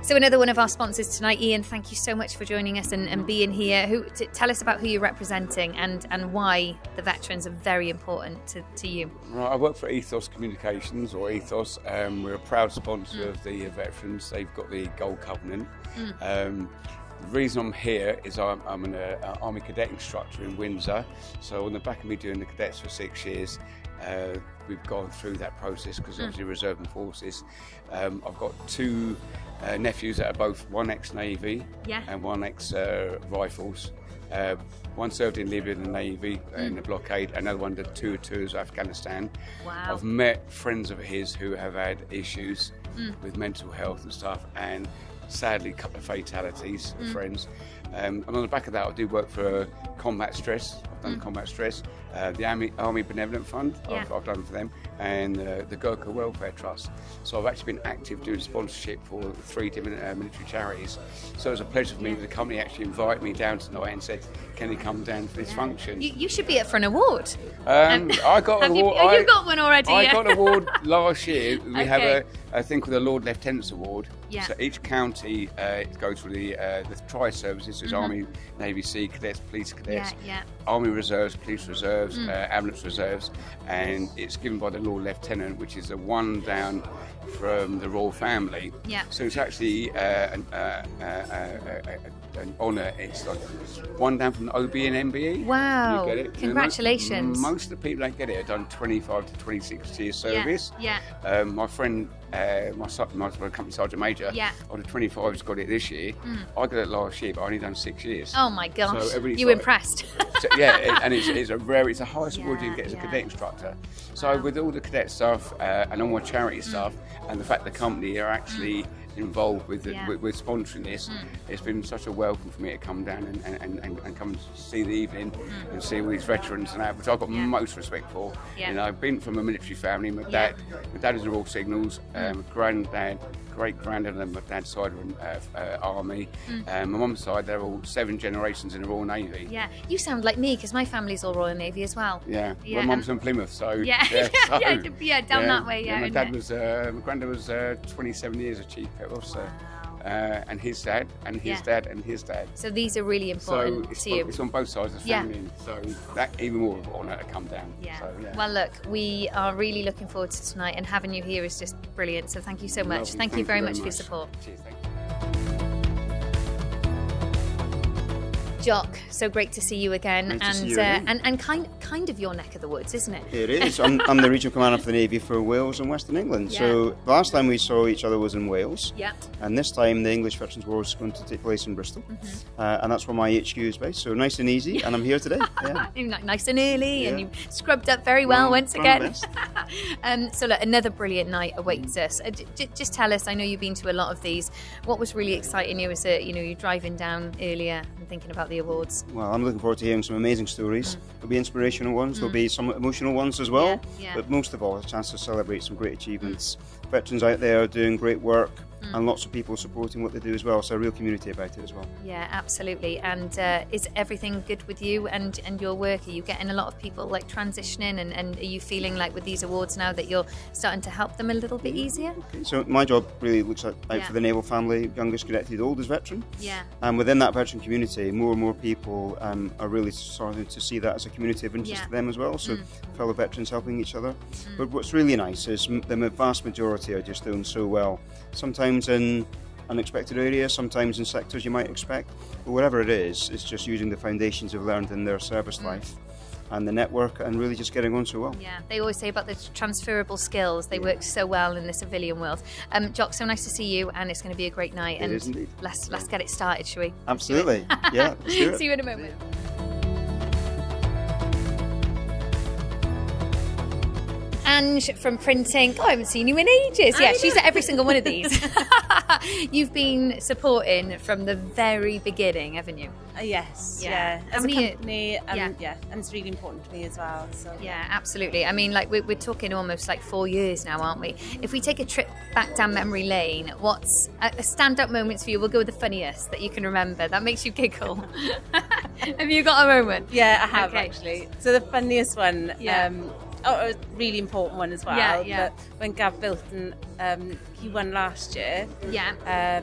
So another one of our sponsors tonight, Ian, thank you so much for joining us and being here. Tell us about who you're representing and why the veterans are very important to you. Right, I work for Ethos Communications, or Ethos. We're a proud sponsor of the veterans. They've got the Gold Covenant. The reason I'm here is I'm an Army Cadet instructor in Windsor. So on the back of me doing the cadets for 6 years, we've gone through that process because obviously reserve and forces. I've got two nephews that are both one ex-Navy and one ex-Rifles. One served in Libya in the Navy in the blockade, another one did two tours of Afghanistan. Wow. I've met friends of his who have had issues with mental health and stuff, and sadly a couple of fatalities of friends. And on the back of that, I do work for Combat Stress. I've done Combat Stress, the Army Benevolent Fund, I've done for them, and the Gurkha Welfare Trust. So I've actually been active doing sponsorship for 3 different military charities. So it was a pleasure for me. The company actually invited me down tonight and said, can you come down for this function? You should be up for an award. I got an award. You got one already? I got an award last year. We have a thing called the Lord Lieutenant's Award. Yeah. So each county goes for the tri-services, so Army, Navy, Sea Cadets, Police Cadets, Army Reserves, Police Reserves, Ambulance Reserves, and it's given by the Lord Lieutenant, which is a one down from the Royal Family. Yeah. So it's actually an honour. It's like one down from the OB and MBE. Wow. You get it? Congratulations. Most of the people that get it have done 25 to 26 years service. Yeah. My friend, my company sergeant major, out of 25 has got it this year. I got it last year, but I only done 6 years. Oh my gosh. So you like, impressed? And it's the highest award you can get as a cadet instructor. So with all the cadet stuff and all my charity stuff, and the fact the company are actually involved with with sponsoring this, it's been such a welcome for me to come down and come see the evening and see all these veterans and that, which I've got most respect for. You know, I've been from a military family. My dad is the Royal Signals, granddad, great-granddad on my dad's side of Army. My mum's side, they're all 7 generations in the Royal Navy. Yeah, you sound like me because my family's all Royal Navy as well. Yeah, my mum's from Plymouth, so down that way. My dad was, my granddad was 27 years a chief pet officer. And his dad, and his dad, and his dad. So these are really important to you. It's on both sides of the family, so that even more of an honour to come down. Yeah. So, Well, look, we are really looking forward to tonight, and having you here is just brilliant. So thank you so much. Thank you very much for your support. Cheers, thank you. Jock, so great to see you again, Nice to see you again. And kind of your neck of the woods, isn't it? It is. I'm the regional commander for the Navy for Wales and Western England. Yeah. So the last time we saw each other was in Wales. Yeah. And this time the English Veterans War is going to take place in Bristol. And that's where my HQ is based. So nice and easy. And I'm here today. Yeah. Nice and early, and you scrubbed up very well once again. So look, another brilliant night awaits us. Just tell us, I know you've been to a lot of these. What was really exciting you was that you're driving down earlier and thinking about the awards? Well, I'm looking forward to hearing some amazing stories. There'll be inspirational ones, there'll be some emotional ones as well, but most of all, a chance to celebrate some great achievements. Veterans out there are doing great work, and lots of people supporting what they do as well, so a real community about it as well. Yeah, absolutely. And is everything good with you and your work? Are you getting a lot of people like transitioning, and are you feeling like with these awards now that you're starting to help them a little bit easier? Okay. So my job really looks out for the naval family, youngest cadet to the oldest veteran. Yeah. And within that veteran community, more and more people are really starting to see that as a community of interest to them as well, so fellow veterans helping each other. But what's really nice is the vast majority are just doing so well. Sometimes in unexpected areas, sometimes in sectors you might expect, but whatever it is, it's just using the foundations they've learned in their service life and the network, and really just getting on so well. Yeah, they always say about the transferable skills, they work so well in the civilian world. Jock, so nice to see you, and it's going to be a great night. It is indeed. Let's get it started, shall we? Absolutely. Yeah, let's do it. See you in a moment. Ange from printing. I haven't seen you in ages. Yeah, she's at every single one of these. You've been supporting from the very beginning, haven't you? Yes, Yeah. As I a mean, company, and it's really important to me as well. So Yeah, absolutely. I mean, like we're talking almost like 4 years now, aren't we? If we take a trip back down memory lane, what's a stand-up moment for you? We'll go with the funniest that you can remember. That makes you giggle. Have you got a moment? Yeah, I have actually. So the funniest one, a really important one as well. Yeah. But when Gav Bilton, he won last year. Yeah.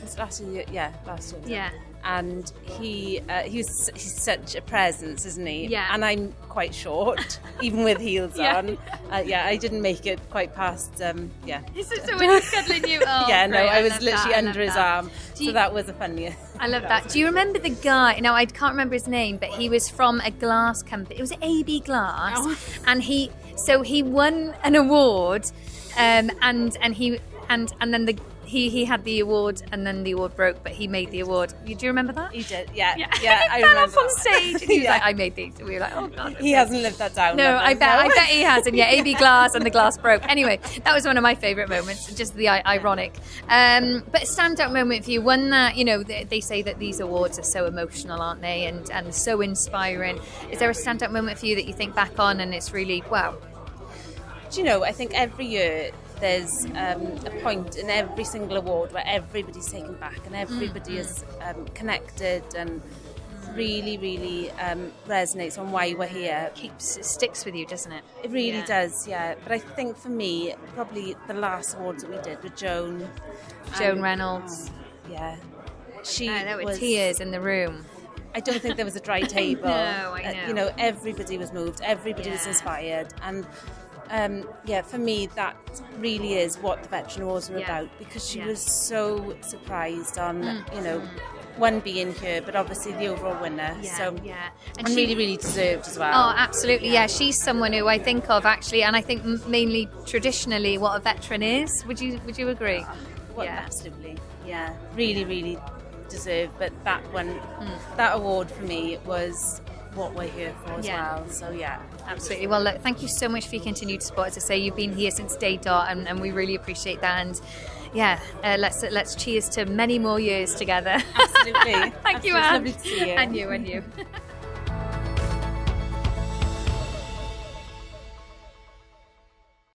Was it last year? Yeah, last year. Yeah. And he's such a presence, isn't he? Yeah. And I'm quite short, even with heels on. I didn't make it quite past. So when he's cuddling you, oh, yeah, great. no, I was love literally that. under his arm. So that was a funny. I love that. Do you remember the guy? Now I can't remember his name, but he was from a glass company. It was AB Glass, and he won an award, and then he had the award, and then the award broke, but he made the award. Do you remember that? He did, yeah. I fell off on stage, and he was like, "I made these." And we were like, "Oh God." He hasn't lived that down. No, I bet he hasn't. Yeah, AB Glass, and the glass broke. Anyway, that was one of my favourite moments. Just the ironic, but a standout moment for you. One that they say that these awards are so emotional, aren't they? And so inspiring. Is there a standout moment for you that you think back on, and it's really wow? Do you know? I think every year there's a point in every single award where everybody's taken back and everybody is connected and really, really resonates on why we're here. It sticks with you, doesn't it? It really does, yeah. But I think for me, probably the last awards that we did with Joan Reynolds. Yeah. There were tears in the room. I don't think there was a dry table. No, I know. Everybody was moved, everybody was inspired, and for me, that really is what the Veteran Awards are about, because she was so surprised on, one being here, but obviously the overall winner. And she really, really deserved as well. Oh, absolutely, yeah. She's someone who I think of actually, and I think mainly traditionally what a veteran is. Would you agree? Absolutely. Yeah, really, really deserved. But that one, that award for me was what we're here for as well. So absolutely. Well, look, thank you so much for your continued support. As I say, you've been here since day dot, and we really appreciate that. And let's cheers to many more years together. Absolutely. Thank you, Anne. Lovely to see you. And you.